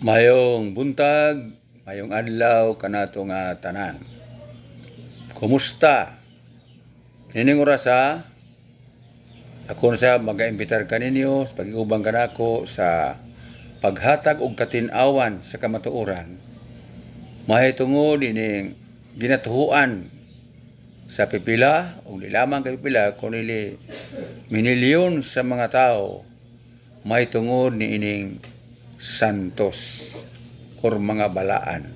Mayong buntag, mayong adlaw kanato nga tanan. Kumusta? Nining oras ako na sa mag-imbitar kaninyo sa pag-iubang kanako sa paghatag og katin-awan sa kamatuoran. Mahitungod ining ginatuhuan sa pipila o lamang kay pipila kunili minilyon sa mga tao mahitungod ni ining santos or mga balaan.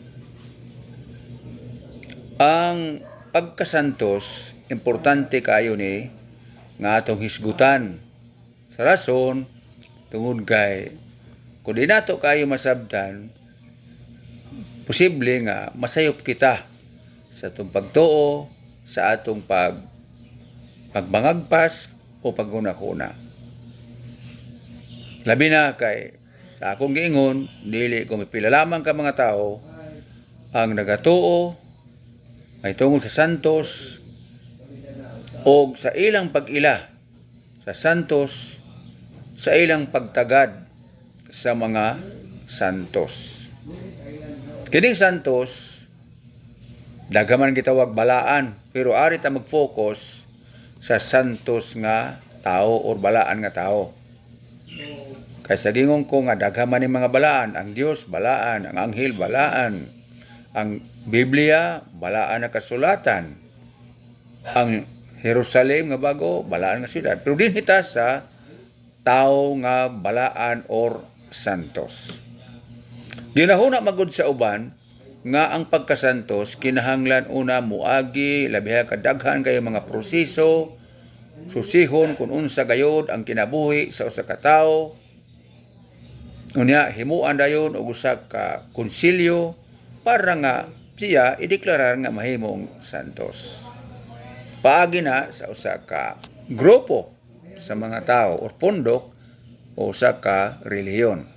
Ang pagkasantos importante kayo ni nga atong hisgutan sa rason tungod kay kung di nato kayo masabtan posible nga masayop kita sa atong pagtuo, sa atong pagbangagpas o pagkunakuna. Labi na kay sa akong giingon, dili ko mapila lamang ka mga tao ang nagatuo ay tungod sa santos o sa ilang pag-ila sa santos, sa ilang pagtagad sa mga santos. Kining santos, daghaman gitawag balaan, pero ari ta mag-focus sa santos nga tao or balaan nga tao. Kaysa gingon ko nga daghaman ni mga balaan, ang Dios balaan, ang anghel balaan, ang Biblia balaan na kasulatan, ang Jerusalem nga bago balaan nga syudad. Pero din hita sa tao nga balaan or santos. Ginahuna magud sa uban nga ang pagkasantos kinahanglan una muagi labiha kadaghan kayo mga proseso susihon kung unsa gayod ang kinabuhi sa usa ka tawo. Unya himuan dayon og usa ka konsilyo para nga siya ideklarar nga mahimong santos. Paagi na sa usa ka grupo sa mga tao or pundok o usa ka relihiyon.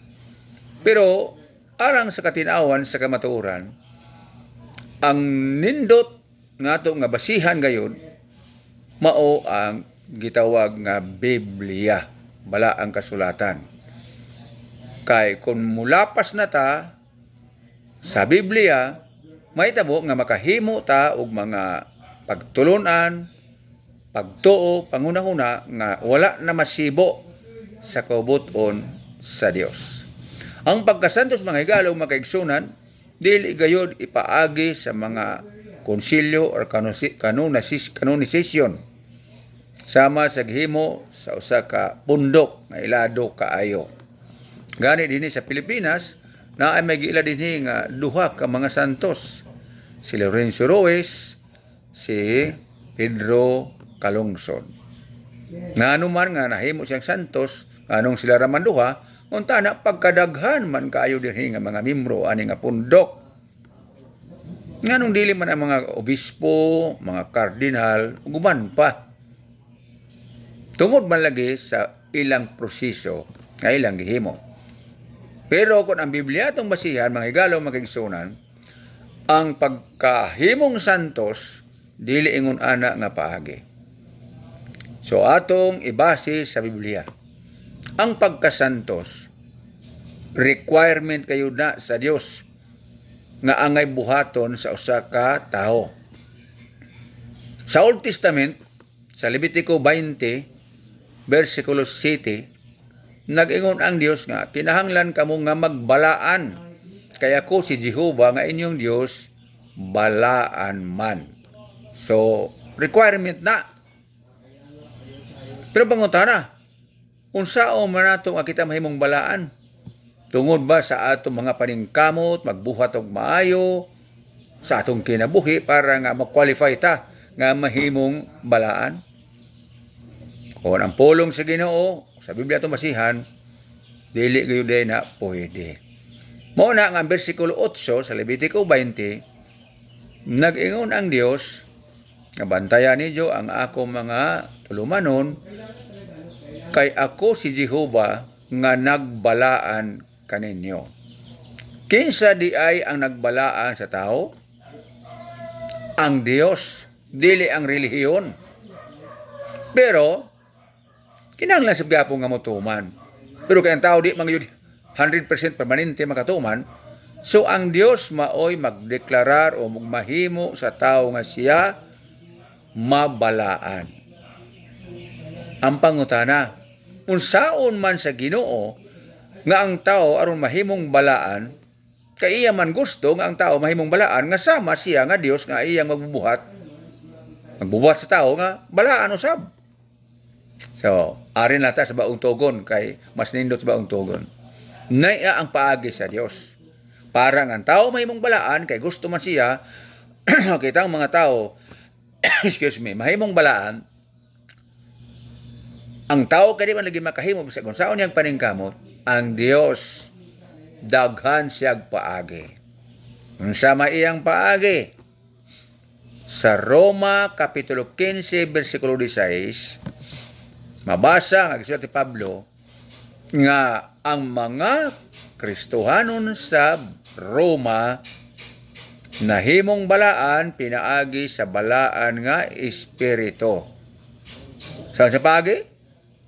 Pero alang sa katinawan sa kamatuoran, ang nindot ngato nga basihan gayud mao ang gitawag nga Biblia, bala ang kasulatan. Kay kung mulapas na ta sa Biblia, mahitabo nga makahimo ta og mga pagtulunan, pagtuo, pangunahuna nga wala na masibo sa kaubuton sa Dios. Ang pagkasantos mga higalaw makaigsunan, dili gayud ipaagi sa mga konsilyo or kanonisasyon sama sa gihimo sa usa ka pundok nga ilado kaayo. Gani dinhi sa Pilipinas na ay may giila dinhi nga duha ka mga santos, si Lorenzo Ruiz, si Pedro Calungsod. Nga anuman nga nahimo siyang santos, anong sila raman duha, unta na pagkadaghan man kaayo dinhi nga mga membro ani nga pundok. Nganong dili man ang mga obispo, mga kardinal, uguman pa. Tungod man lagi sa ilang proseso nga ilang gihimo. Pero kung ang Biblia itong basihan, mga higalaw magigsunan, ang pagkahimong santos, dili ingon ana nga paagi. So atong ibase sa Biblia. Ang pagkasantos, requirement kayo na sa Dios nga angay buhaton sa usa ka tawo. Sa Old Testament, sa Levitico 20, versikulo 7, nag-ingon ang Dios nga kinahanglan kamo nga magbalaan kay ako si Jehovah nga inyong Dios balaan man. So requirement na. Pero pangutana, unsao man nato nga kita mahimong balaan? Tungod ba sa atong mga paningkamot magbuhat og maayo sa atong kinabuhi para nga ma-qualify ta nga mahimong balaan? Kung ang pulong sa Ginoo sa Biblia itong basihan, dili gayud na pwede. Mao na nga bersikulo 8 sa Levitico 20, nag-ingon ang Dios nga bantayan ninyo ang ako mga tulumanon kay ako si Jehovah nga nagbalaan kaninyo. Kinsa di ay ang nagbalaan sa tao? Ang Dios, dili ang relihiyon. Pero kinahanglan sa gyapon nga motuman Pero kay ang tao di mangyud 100% permanente makatuman, so ang Dios maoy magdeklarar o magmahimo sa tao nga siya mabalaan. Ang pangutana, unsaon man sa Ginoo nga ang tao aron mahimong balaan, kay iya man gusto nga ang tao mahimong balaan nga sama siya nga Dios nga iyang magbubuhat sa tao nga balaan usab. So, arin nata sa baong tugon kay mas nindot sa baong tugon. Naya ang paagi sa Dios. Para nga ang tao mahimong balaan kay gusto man siya kita ang mga tao mahimong balaan. Ang tao kay di man lagi makahimo bisag unsaon niyang paningkamot, ang Dios daghan siyag paagi. Unsa may iyang paagi? Sa Roma kapitulo 15 bersikulo 16 mabasa nga gisulat ni Pablo nga ang mga Kristohanon sa Roma nahimong balaan pinaagi sa balaan nga espiritu. Saan sa paagi?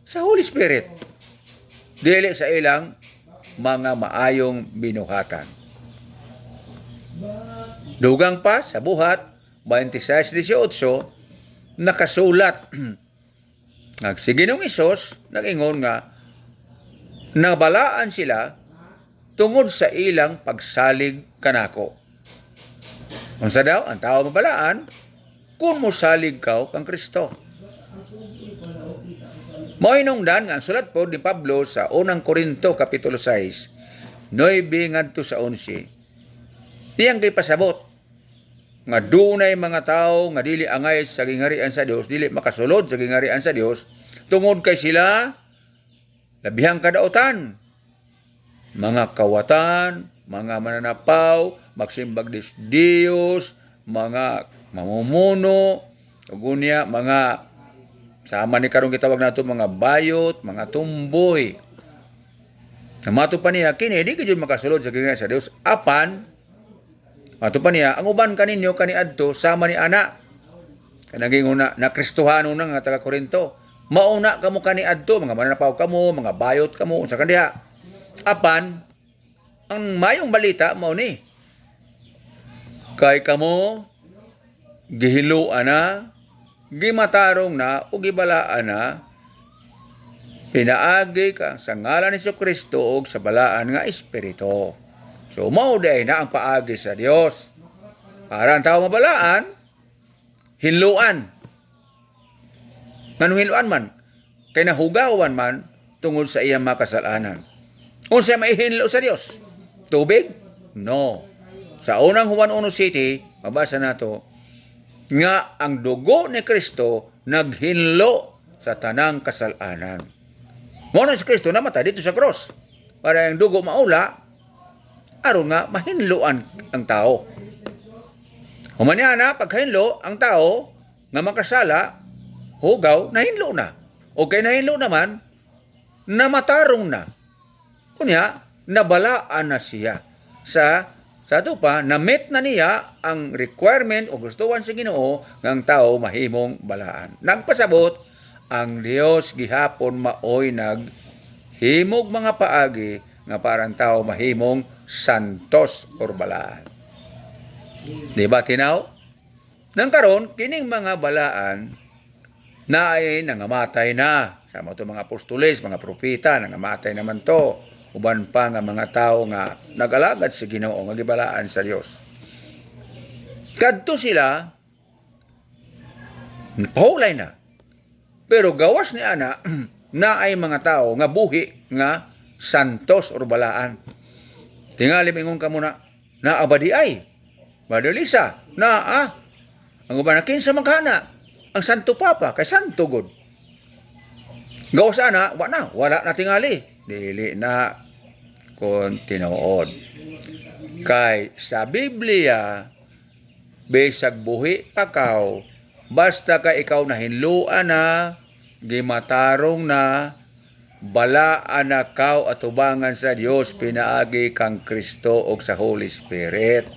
Sa Holy Spirit. Dili sa ilang mga maayong binuhatan. Dugang pa sa buhat 26:18 nakasulat nga si Ginoong Hesus nag-ingon nga nabalaan sila tungod sa ilang pagsalig kanako. Unsa daw ang tao mabalaan kung mosalig ka kang Kristo. Moinungdan nga ang sulat po ni Pablo sa unang Korinto kapitulo 6 9 ngadto sa 11. Iyang kay pasabot nga dunay mga tao nga dili angay sa gingarian sa Dios, dili makasulod sa gingarian sa Dios tungod kay sila labihang kadaotan, mga kawatan, mga mananapaw, magsimbag Diyos, mga mamumuno, ugunya mga sama ni karong gitawag nato mga bayot, mga tumboy. Namato pa niya kini di gyud makasulod sa gingarian sa Dios apan ato pa niya, ang uban kaninyo kaniadto sama ni ana. Kanaging una na Kristohano na nga taga Korinto. Mauna kamo kaniadto, mga mananapaw kamo, mga bayot kamo unsa kandiha. Apan ang mayong balita mao ni kay kamo gihiluan na, gimatarong na o gibalaan na pinaagi ka sa ngalan ni Jesucristo og sa balaan nga espiritu. So, mao day na ang paagi sa Dios. Para ang tao mabalaan, hinluan. Nganong hinluan man? Kay nahugawan man tungod sa iyang makasalanan. Unsa may hinlo sa Dios? Tubig? No. Sa unang Juan 1:7, mabasa nato nga ang dugo ni Kristo naghinlo sa tanang kasalanan. Mao na si Kristo namatay dito sa cross para ang dugo maula aron nga mahinloan ang tao. Humaniya na paghinlo ang tao nga makasala, hugaw, nahinlo na. O kay nahinlo naman, namatarong na. Kunya, nabalaan na siya. Sa ito pa, na-meet na niya ang requirement o gustuhan sa Ginoo nga ang tao mahimong balaan. Nagpasabot, ang Dios gihapon maoy naghimog mga paagi nga parang tao mahimong santos or balaan. Di ba tinaw? Nang karon kining mga balaan na ay nangamatay na. Sama to mga apostoles, mga propeta, nangamatay naman to. Uban pa nga mga tao nga nagalagad sa Ginoo nga gibalaan sa Dios. Kadto sila pahulay na. Pero gawas ni ana na ay mga tao nga buhi nga santos or balaan. Tingali mingon ka muna na abadi ay Madalisa na ang uban na kinsa magkana ang Santo Papa kay Santo God. Gawas ana wala na tingali dili na kon tinuod. Kay sa Biblia bisag buhi pakaw basta ka ikaw nahinluan na gimatarong na balaan na kaw atubangan sa Dios pinaagi kang Kristo og sa Holy Spirit.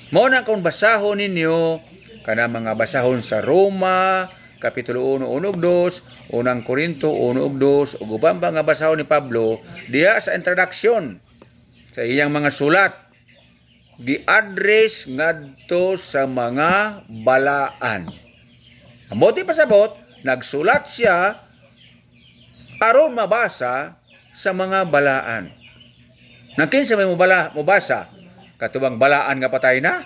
Mao na kung basahon ninyo kana mga basahon sa Roma Kapitulo 1, 1 ug 2, unang Korinto 1 ug 2, ug uban pa nga basahon ni Pablo diha sa introduction sa iyang mga sulat, gi-address ngadto sa mga balaan. Amoti pasabot, nagsulat siya aron mabasa sa mga balaan. Nakinsa may mubasa katubang balaan nga patay na?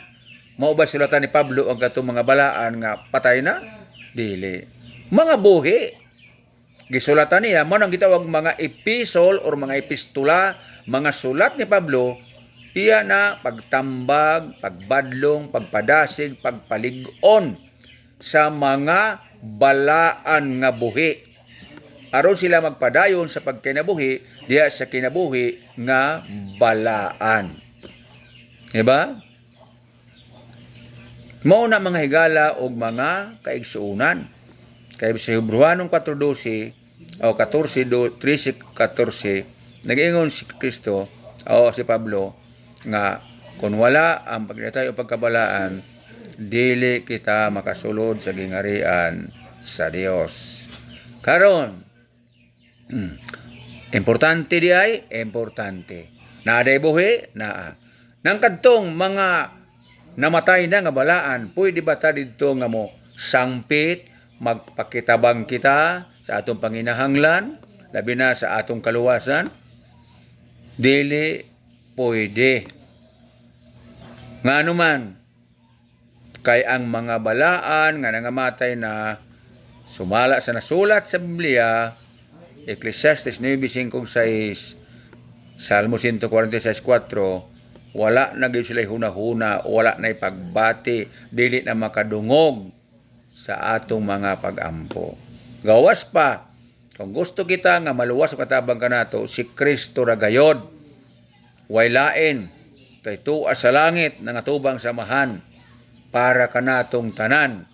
Mao ba sulatan ni Pablo ang katong mga balaan nga patay na? Dili. Mga buhi. Gisulatan niya mo nang gitawag mga epistle or mga epistula, mga sulat ni Pablo, iya na pagtambag, pagbadlong, pagpadasig, pagpalig-on sa mga balaan nga buhi. Aron sila magpadayon sa pagkinabuhi diya sa kinabuhi nga balaan. Diba? Mao na mga higala og mga kaigsuunan. Kay sa Hebrewanong 4:12 o 13:14 nag-ingon si Kristo o si Pablo nga kung wala ang pagditay o pagkabalaan, dili kita makasulod sa gingarian sa Dios. Karon, importante di ay, importante. Naaday buhi, naa. Nang kadtong mga namatay na nga balaan, pwede ba ta didto nga mo sangpit, magpakitabang kita sa atong panginahanglan, labi na sa atong kaluwasan? Dili pwede. Nga anuman, kay ang mga balaan nga nangamatay na sumala sa nasulat sa Biblia, Ecclesiastes 9:5-6, Salmo 146:4, wala na gyud sila hunahuna, wala na pagbati, dili na makadungog sa atong mga pag-ampo. Gawas pa, kung gusto kita nga maluwas o katabang kanato, si Kristo ra gayod. Way lain, kay tuwa sa langit nangatubang samahan para kanatong tanan.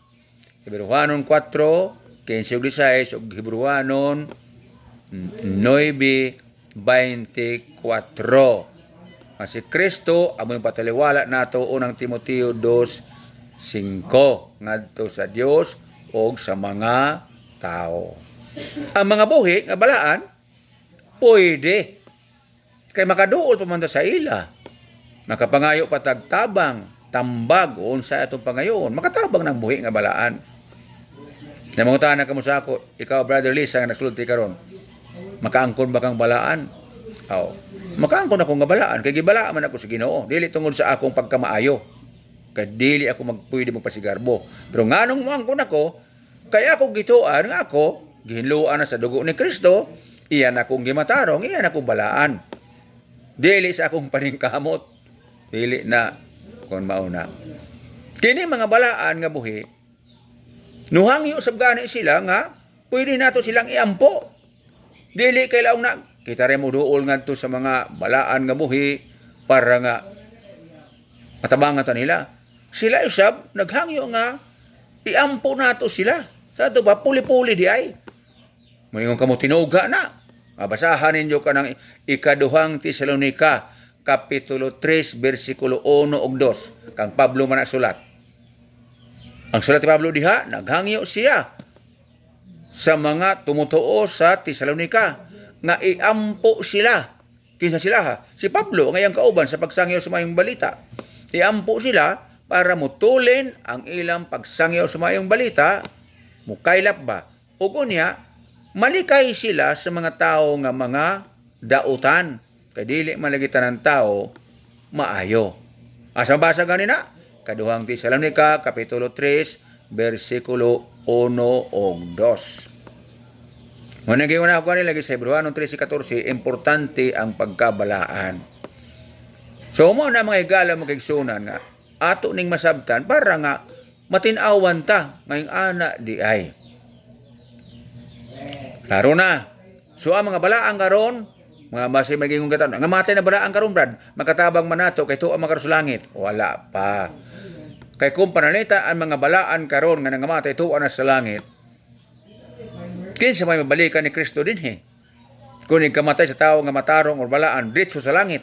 Hebrewanon 4:15-16 ug Hebrewanon 9:24. Si Kristo among pataliwala nato unang Timoteo 2:5 ngadto sa Dios o sa mga tao. Ang mga buhi nga balaan pwede kay makaduol pa man sa ila. Makapangayo patagtabang, tambag unsa atong pangayon, makatabang ng buhi nga balaan. Namangutan na kamo sa ako, ikaw Brother Lisa nga nagsulti karon. Makaangkon ba kang balaan? Aw, makaangkon ako nga balaan kay gibalaan man ako sa Ginoo, dili tungod sa akong pagkamaayo. Kay dili ako magpwede magpasigarbo. Pero nganong moangkon ako, kay ako gituan nga ako gihinluan na sa dugo ni Kristo, iyan akong gimatarong, iyan akong balaan. Dili sa akong paningkamot. Dili na kon mauna. Kini mga balaan nga buhi, nuhangyo sab gani sila nga pwede nato silang iampo. Dili kay laong na kita rin mo duol ngadto sa mga balaan nga buhi para nga matabangan ta nila. Sila usab naghangyo nga iampo nato sila. Sa ato ba puli-puli di ay. Moingon kamo tinuga na. Mabasahan ninyo kanang ikaduhang Tesalonica Kapitulo 3, versikulo 1 ug 2. Kang Pablo man sulat. Ang sulat ni Pablo diha, naghangyo siya sa mga tumutuo sa Tesalonica nga iampo sila. Kinsa sila ha? Si Pablo ngayang kauban sa pagsangyaw sa mayong balita. Iampo sila para mutulin ang ilang pagsangyaw sa mayong balita, mukaylap ba? Ug unya, malikay sila sa mga tao nga mga dautan. Kay dili malagitan ng tao maayo. Asa basa ganina? Kaduhang Tesalonica Kapitulo 3 versikulo 1 ug 2. Muna gyud na ako ni lagi sa Hebrewanong 13:14, importante ang pagkabalaan. So mo na mga higala magigsunan nga ato ning masabtan para nga matin-awan ta ngayong ana di ay. Klaro na. So ang mga balaan karon, mga base maging gatan. Nga matay na balaan karon brad, makatabang man nato kay tuwa makaros langit. Wala pa. Kay kung pananita ang mga balaan karon nga nangamatay tuwa na sa langit, kinsa may mabalikan ni Kristo dinhi? Kung ikamatay sa tao nga matarong or balaan diretso sa langit.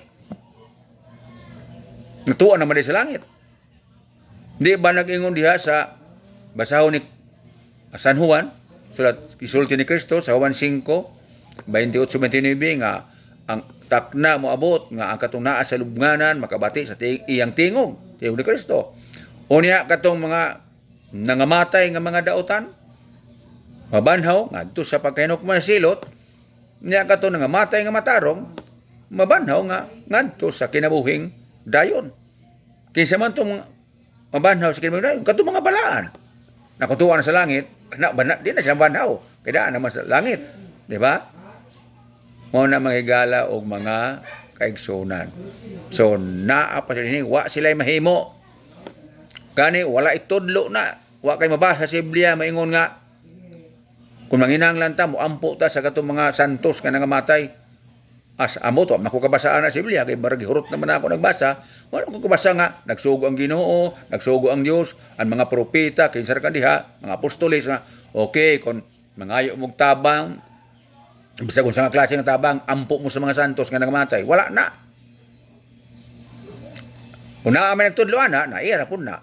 Natuwa naman sa langit. Di ba nag-ingon diha sa basahon ni San Juan, sulat isulti ni Kristo sa Juan 5:28-29 nga ang takna mo abot nga ang katong naa sa lubnganan makabati sa iyang tingog ni Kristo. Unya katong mga nangamatay nga mga daotan mabanhaw ngadto sa pagkahinukman silot, nya katong nangamatay nga matarong mabanhaw nga ngadto sa kinabuhing dayon. Kinsa man tong mabanhaw sa kinabuhing dayon katong mga balaan nakutuan sa langit, di na siya banhaw kaya naman sa langit, di ba? Mo na manghigala og mga kaigsunan. So naa pa sila wa sila mahimo. Gani wala itudlo na, wa kay mabasa sa Biblia maingon nga kung manginahanglan ta mo ampo ta sa katong mga santos nga nangamatay. As amo to makukabasaan na sa Biblia kay barag hurot naman ako nagbasa, wala ko kabasa nga nagsugo ang Ginoo, nagsugo ang Dios, ang mga propeta kinsa ka diha, mga apostoles nga okay kon mangayo mog tabang bisa kung sa klase ng tabang, ampo mo sa mga santos nga nangamatay. Wala na. Kung naaman nagtudloan na, naira po na.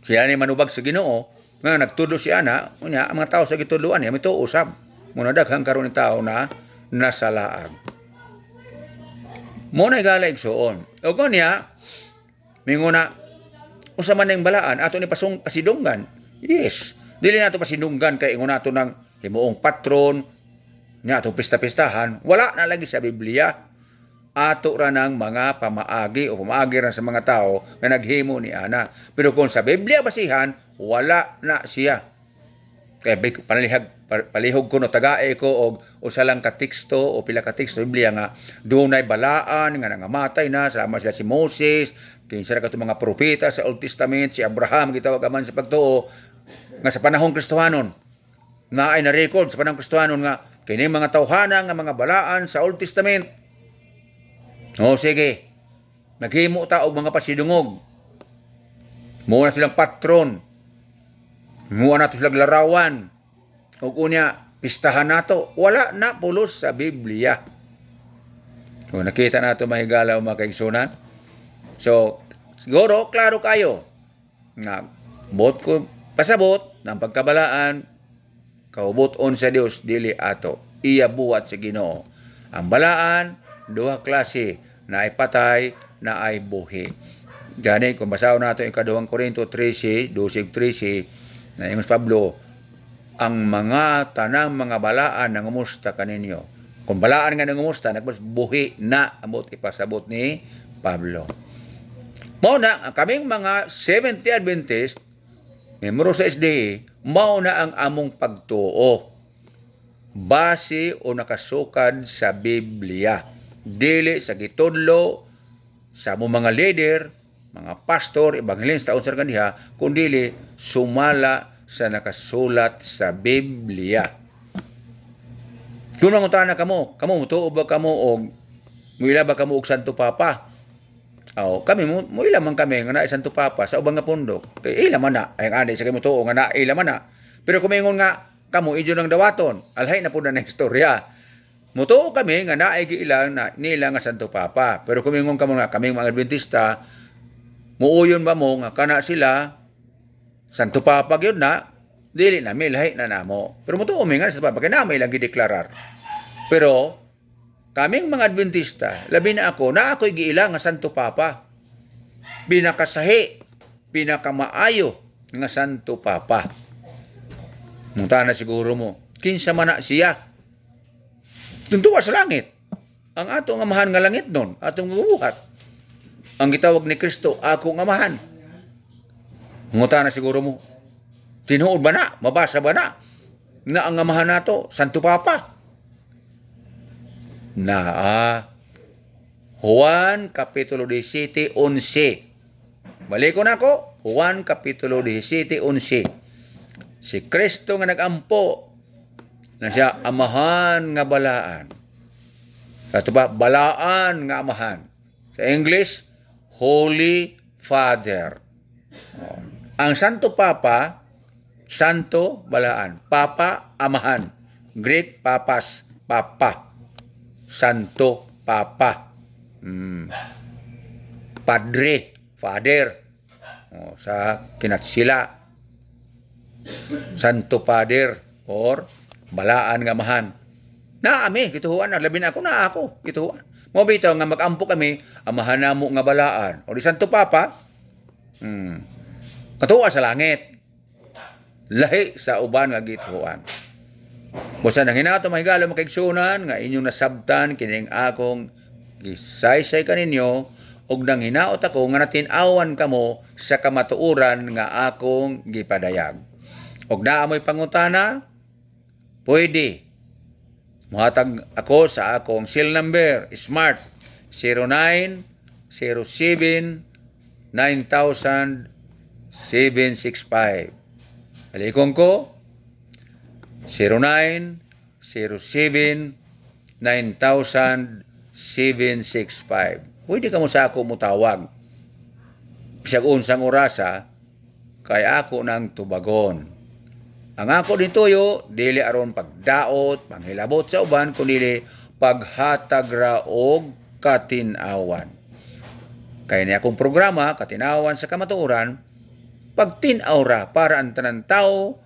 Siya ni manubag sa Ginoo, nga nagtudlo siya na, unya, ang mga tao sa gitudloan niya, may to usab. Muna daghang karon ng tao na nasalaag. Muna igalag soon. O kung niya, minguna, usa man ng balaan, ato ni pasidunggan. Yes. Dili nato pasidunggan kay ingon nato ng himuong patron, nga itong pista-pistahan, wala na lagi sa Biblia. Ato ra ng mga pamaagi o pamaagi ra sa mga tao na naghimo ni ana. Pero kung sa Biblia basihan, wala na siya. Kaya palihog ko no tagae ko og usa lang ka teksto o pila ka teksto Biblia nga dunay balaan nga nangamatay na sama sila si Moses, kinsa ra katong mga propeta sa Old Testament, si Abraham gitawag man sa pagtuo nga sa panahong Kristohanon. Na ay na-record sa panahong Kristohanon nga kini mga tawhana nga mga balaan sa Old Testament. O sige, naghimo ta og mga pasidungog. Muna silang patron. Muna nato silang larawan. O kunya, pistahan nato. Wala na pulos sa Biblia. So, nakita nato mahigala o mga kaigsunan. So, siguro, klaro kayo. Nga, bot ko pasabot ng pagkabalaan, kaubuton sa Dios dili ato iya buhat sa Ginoo. Ang balaan duha klase, na ay patay, na ay buhi. Gani kung basahon nato ang 2 Korinto 13, 12-13 na ingos Pablo, ang mga tanang mga balaan nangumusta kaninyo. Kung balaan nga nangumusta, nagpas buhi na amot ipasabot ni Pablo. Mao na kaming mga Seventh Day Adventist membro sa SDA, mao na ang among pagtuo. Base o nakasukad sa Biblia. Dili sa gitudlo sa among mga leader, mga pastor, evangelista o sargandiha, kundi sumala sa nakasulat sa Biblia. Kung manguntahan na kamo mutuo ba kamo og muila ba kamo og Santo Papa? Kami mo ilaman kami nga na Santo Papa sa ubang nga pundok. Kay ilaman na ay ani sa kay mutuo nga na ilaman na. Pero kumingon nga kamo idyo ng dawaton, alhay na pud na istorya. Mutuo kami nga naay giilang na nila nga Santo Papa. Pero kumingon kamo nga kaming mga Adventista, muuyon ba mo nga kana sila Santo Papa gyud na dili na milhay na namo. Pero mutuo mi nga Santo Papa kay na may lang gideklarar. Pero kaming mga Adventista, labi na ako'y giilang nga Santo Papa. Pinakasahi, pinakamaayo nga Santo Papa. Munta na siguro mo, kinsa man na siya. Tuntua sa langit. Ang atong amahan nga langit nun, atong gubuhat. Ang gitawag ni Kristo, akong amahan. Munta na siguro mo, tinuod ba na? Mabasa ba na? Na ang amahan nato, Santo Papa. Juan Kapitulo 17, 11. Balik ko na ako. Juan Kapitulo 17, 11. Si Kristo nga nagampo na siya amahan nga balaan. Ito ba? Balaan nga amahan. Sa English, Holy Father. Ang Santo Papa, Santo balaan. Papa, amahan. Greek papas, Papa. Santo Papa. Padre, Father. Sa kinatsila. Santo Pader or balaan nga amahan. Naami gituhuan na labi na ako gituhuan. Mo bitaw nga magampo kami amahan namo nga balaan o di Santo Papa. Katuwa sa langit. Lahi sa uban nga gituhuan. Busa nang hinato mahigala makaigsunan nga inyong nasabtan kining akong gisaysay kaninyo ug nang hinaot ako nga natin-awan kamo sa kamatuoran nga akong gipadayag. Og naamoy pangutana, pwede muhatag ako sa akong cell number, Smart 0907 9000 765. Alikon ko 0907 9000 765. Pwede ka mo sa ako mutawag. Bisag unsang orasa kay ako nang tubagon. Ang ako ditoyo dili aron pagdaot, panghilabot sa uban kundi paghatag ra og katin-awan. Kay ni akong programa Katin-awan sa Kamatuoran, pagtin-aw ra para ang tanan tawo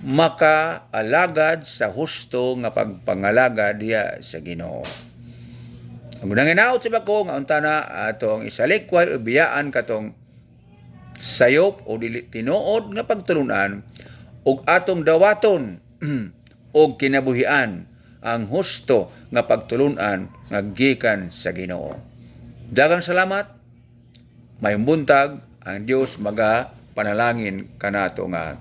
makaalagad sa husto nga pagpangalagad diya sa Ginoo. Ang unang hinaot sa bako nga unta na atong isalikway o biyaan katong sayop o dili tinuod nga pagtulunan ug atong dawaton og kinabuhian ang husto nga pagtulunan nga gikan sa Ginoo. Daghang salamat. Mayong buntag ang Dios maga panalangin kanato nga